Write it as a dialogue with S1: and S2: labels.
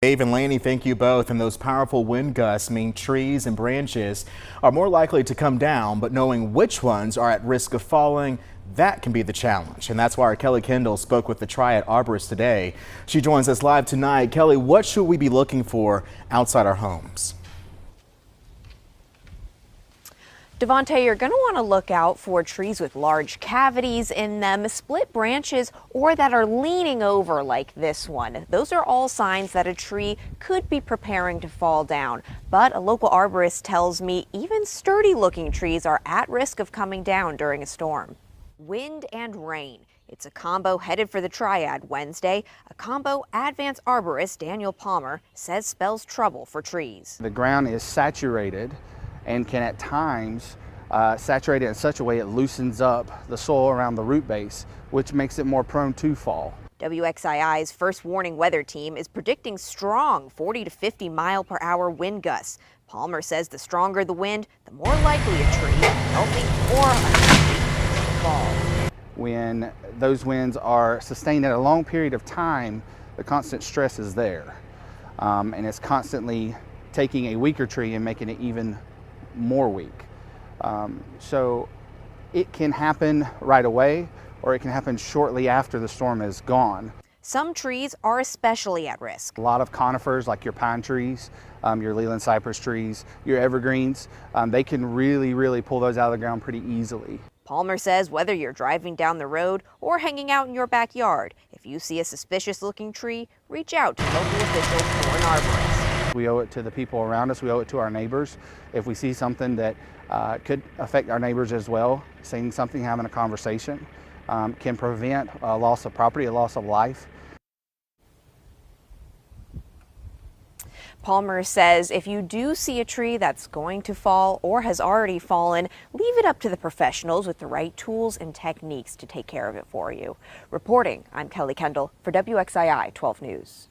S1: Dave and Laney, thank you both. And those powerful wind gusts mean trees and branches are more likely to come down, but knowing which ones are at risk of falling, that can be the challenge. And that's why our Kelly Kendall spoke with the Triad arborist today. She joins us live tonight. Kelly, what should we be looking for outside our homes?
S2: Devontae, you're going to want to look out for trees with large cavities in them, split branches, or that are leaning over like this one. Those are all signs that a tree could be preparing to fall down. But a local arborist tells me even sturdy looking trees are at risk of coming down during a storm. Wind and rain. It's a combo headed for the Triad Wednesday. A combo advanced arborist Daniel Palmer says spells trouble for trees.
S3: The ground is saturated and can at times saturate it in such a way it loosens up the soil around the root base, which makes it more prone to fall.
S2: WXII's first warning weather team is predicting strong 40 to 50 mile per hour wind gusts. Palmer says the stronger the wind, the more likely a tree, healthy or unhealthy, to fall.
S3: When those winds are sustained at a long period of time, the constant stress is there. And it's constantly taking a weaker tree and making it even more weak. So it can happen right away, or it can happen shortly after the storm is gone.
S2: Some trees are especially at risk.
S3: A lot of conifers, like your pine trees, your Leland cypress trees, your evergreens, they can really pull those out of the ground pretty easily.
S2: Palmer says whether you're driving down the road or hanging out in your backyard, if you see a suspicious looking tree, reach out to local officials or an arborist.
S3: We owe it to the people around us, we owe it to our neighbors. If we see something that could affect our neighbors as well, saying something, having a conversation, can prevent a loss of property, a loss of life.
S2: Palmer says if you do see a tree that's going to fall or has already fallen, leave it up to the professionals with the right tools and techniques to take care of it for you. Reporting, I'm Kelly Kendall for WXII 12 News.